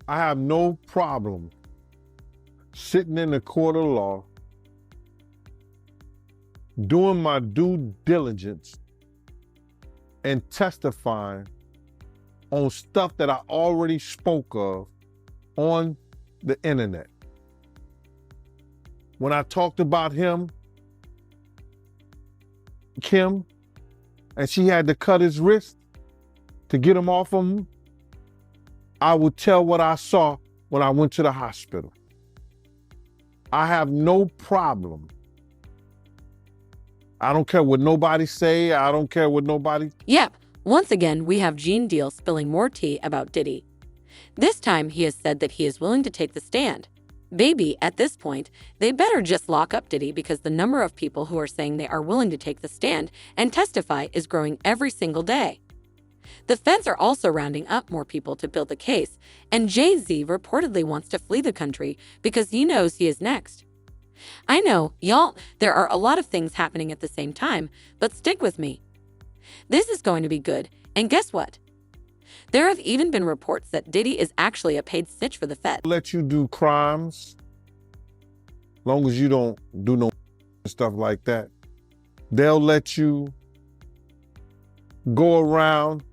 I have no problem sitting in the court of law, doing my due diligence and testifying on stuff that I already spoke of on the internet. When I talked about him, Kim, and she had to cut his wrist to get him off of him, I would tell what I saw when I went to the hospital. I have no problem. I don't care what nobody say. I don't care what nobody... Yep, once again, we have Gene Deal spilling more tea about Diddy. This time, he has said that he is willing to take the stand. Baby, at this point, they better just lock up Diddy because the number of people who are saying they are willing to take the stand and testify is growing every single day. The feds are also rounding up more people to build the case, and Jay-Z reportedly wants to flee the country because he knows he is next. I know, y'all, there are a lot of things happening at the same time, but stick with me. This is going to be good, and guess what? There have even been reports that Diddy is actually a paid snitch for the feds. Let you do crimes, long as you don't do no stuff like that. They'll let you go around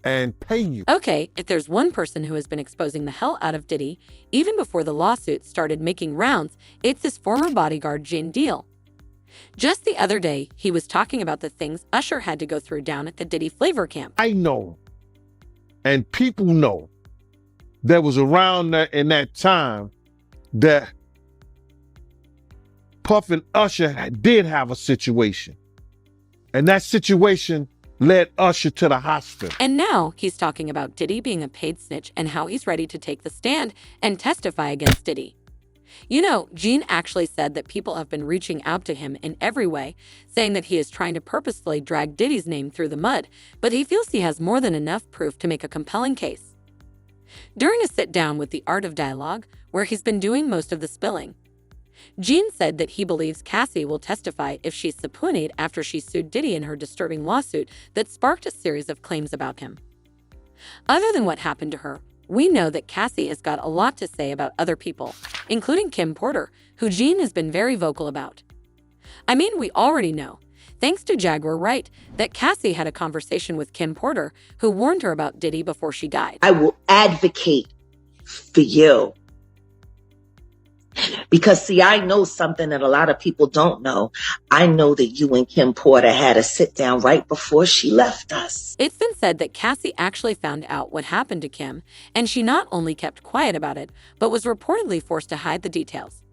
and pay you. Okay, if there's one person who has been exposing the hell out of Diddy, even before the lawsuit started making rounds, it's his former bodyguard, Gene Deal. Just the other day, he was talking about the things Usher had to go through down at the Diddy Flavor Camp. I know, and people know, that was around that in that time that Puff and Usher did have a situation. And that situation led Usher to the hospital. And now he's talking about Diddy being a paid snitch and how he's ready to take the stand and testify against Diddy. You know, Gene actually said that people have been reaching out to him in every way, saying that he is trying to purposefully drag Diddy's name through the mud, but he feels he has more than enough proof to make a compelling case. During a sit-down with The Art of Dialogue, where he's been doing most of the spilling, Gene said that he believes Cassie will testify if she's subpoenaed after she sued Diddy in her disturbing lawsuit that sparked a series of claims about him. Other than what happened to her, we know that Cassie has got a lot to say about other people, including Kim Porter, who Gene has been very vocal about. I mean, we already know, thanks to Jaguar Wright, that Cassie had a conversation with Kim Porter, who warned her about Diddy before she died. I will advocate for you. Because, see, I know something that a lot of people don't know. I know that you and Kim Porter had a sit down right before she left us. It's been said that Cassie actually found out what happened to Kim, and she not only kept quiet about it, but was reportedly forced to hide the details.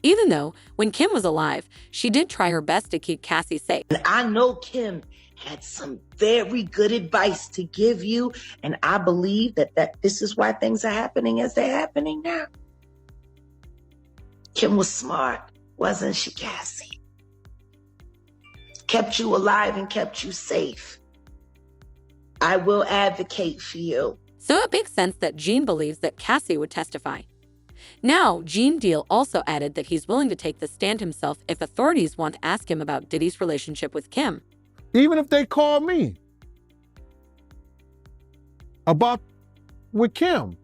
Even though, when Kim was alive, she did try her best to keep Cassie safe. And I know Kim had some very good advice to give you, and I believe that this is why things are happening as they're happening now. Kim was smart, wasn't she, Cassie? Kept you alive and kept you safe. I will advocate for you. So it makes sense that Gene believes that Cassie would testify. Now, Gene Deal also added that he's willing to take the stand himself if authorities want to ask him about Diddy's relationship with Kim. Even if they call me about with Kim.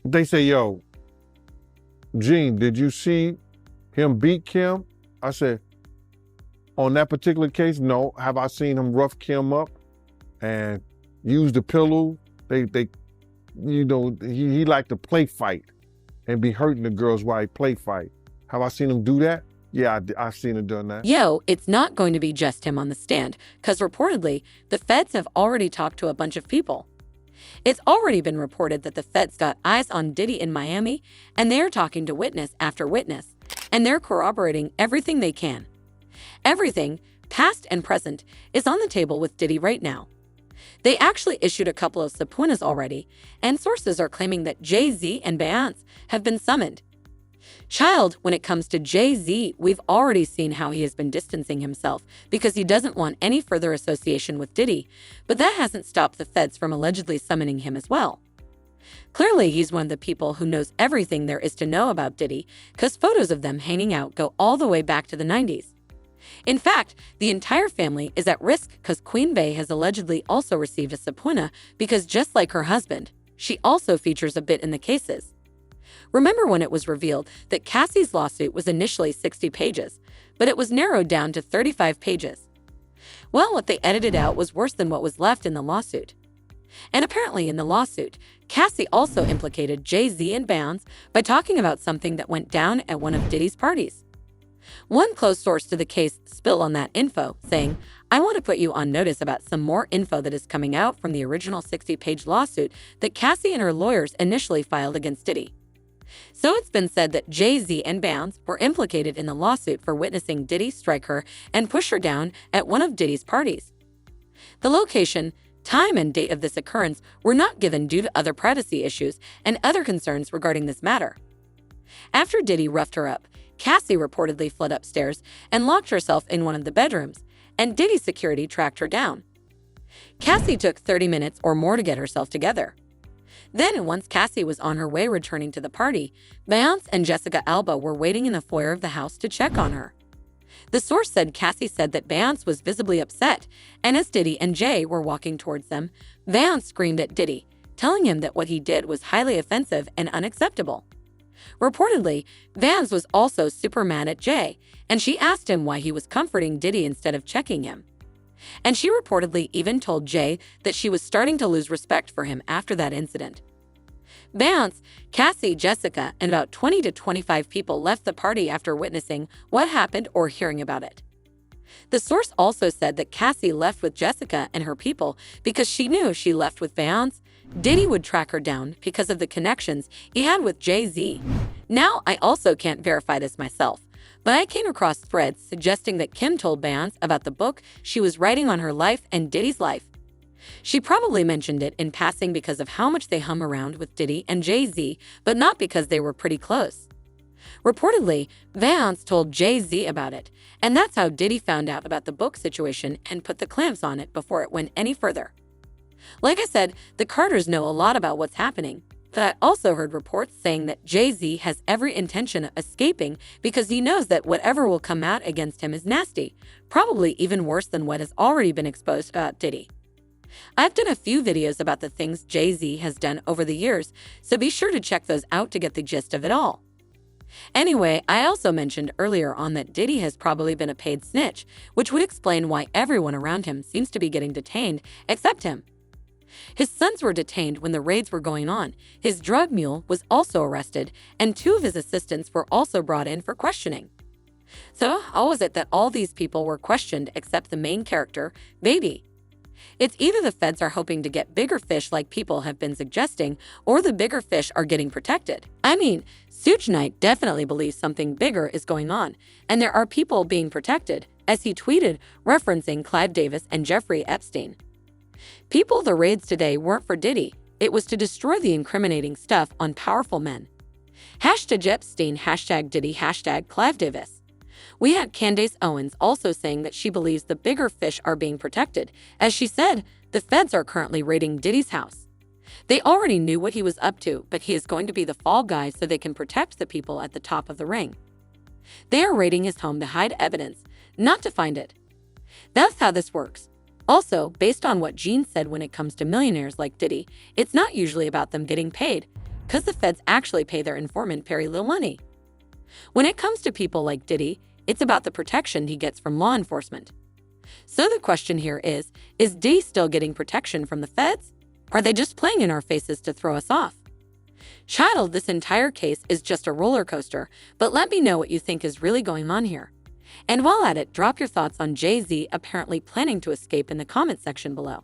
They say, yo, Gene, did you see him beat Kim? I said, on that particular case, no. Have I seen him rough Kim up and use the pillow? He liked to play fight and be hurting the girls while he play fight. Have I seen him do that? Yeah, I've seen him done that. Yo, it's not going to be just him on the stand, because reportedly, the feds have already talked to a bunch of people. It's already been reported that the feds got eyes on Diddy in Miami, and they're talking to witness after witness, and they're corroborating everything they can. Everything, past and present, is on the table with Diddy right now. They actually issued a couple of subpoenas already, and sources are claiming that Jay-Z and Beyonce have been summoned. Child, when it comes to Jay-Z, we've already seen how he has been distancing himself because he doesn't want any further association with Diddy, but that hasn't stopped the feds from allegedly summoning him as well. Clearly, he's one of the people who knows everything there is to know about Diddy, because photos of them hanging out go all the way back to the 90s. In fact, the entire family is at risk because Queen Bey has allegedly also received a subpoena because just like her husband, she also features a bit in the cases. Remember when it was revealed that Cassie's lawsuit was initially 60 pages, but it was narrowed down to 35 pages? Well, what they edited out was worse than what was left in the lawsuit. And apparently in the lawsuit, Cassie also implicated Jay-Z and Bounds by talking about something that went down at one of Diddy's parties. One close source to the case spilled on that info, saying, "I want to put you on notice about some more info that is coming out from the original 60-page lawsuit that Cassie and her lawyers initially filed against Diddy." So it's been said that Jay-Z and Bounds were implicated in the lawsuit for witnessing Diddy strike her and push her down at one of Diddy's parties. The location, time, and date of this occurrence were not given due to other privacy issues and other concerns regarding this matter. After Diddy roughed her up, Cassie reportedly fled upstairs and locked herself in one of the bedrooms, and Diddy's security tracked her down. Cassie took 30 minutes or more to get herself together. Then, once Cassie was on her way returning to the party, Bounds and Jessica Alba were waiting in the foyer of the house to check on her. The source said Cassie said that Bounds was visibly upset, and as Diddy and Jay were walking towards them, Bounds screamed at Diddy, telling him that what he did was highly offensive and unacceptable. Reportedly, Bounds was also super mad at Jay, and she asked him why he was comforting Diddy instead of checking him. And she reportedly even told Jay that she was starting to lose respect for him after that incident. Bounds, Cassie, Jessica, and about 20 to 25 people left the party after witnessing what happened or hearing about it. The source also said that Cassie left with Jessica and her people because she knew if she left with Bounds, Diddy would track her down because of the connections he had with Jay-Z. Now, I also can't verify this myself, but I came across threads suggesting that Kim told Bounds about the book she was writing on her life and Diddy's life. She probably mentioned it in passing because of how much they hung around with Diddy and Jay-Z, but not because they were pretty close. Reportedly, Bounds told Jay-Z about it, and that's how Diddy found out about the book situation and put the clamps on it before it went any further. Like I said, the Carters know a lot about what's happening, but I also heard reports saying that Jay-Z has every intention of escaping because he knows that whatever will come out against him is nasty, probably even worse than what has already been exposed about Diddy. I've done a few videos about the things Jay-Z has done over the years, so be sure to check those out to get the gist of it all. Anyway, I also mentioned earlier on that Diddy has probably been a paid snitch, which would explain why everyone around him seems to be getting detained, except him. His sons were detained when the raids were going on, his drug mule was also arrested, and 2 of his assistants were also brought in for questioning. So how was it that all these people were questioned except the main character, Baby? It's either the feds are hoping to get bigger fish like people have been suggesting, or the bigger fish are getting protected. I mean, Suge Knight definitely believes something bigger is going on, and there are people being protected, as he tweeted, referencing Clive Davis and Jeffrey Epstein. People, the raids today weren't for Diddy, it was to destroy the incriminating stuff on powerful men. Hashtag Epstein, hashtag Diddy, hashtag Clive Davis. We had Candace Owens also saying that she believes the bigger fish are being protected. As she said, the feds are currently raiding Diddy's house. They already knew what he was up to, but he is going to be the fall guy so they can protect the people at the top of the ring. They are raiding his home to hide evidence, not to find it. That's how this works. Also, based on what Gene said when it comes to millionaires like Diddy, it's not usually about them getting paid, because the feds actually pay their informant very little money. When it comes to people like Diddy, it's about the protection he gets from law enforcement. So the question here is Diddy still getting protection from the feds? Are they just playing in our faces to throw us off? Child, this entire case is just a roller coaster, but let me know what you think is really going on here. And while at it, drop your thoughts on Jay-Z apparently planning to escape in the comment section below.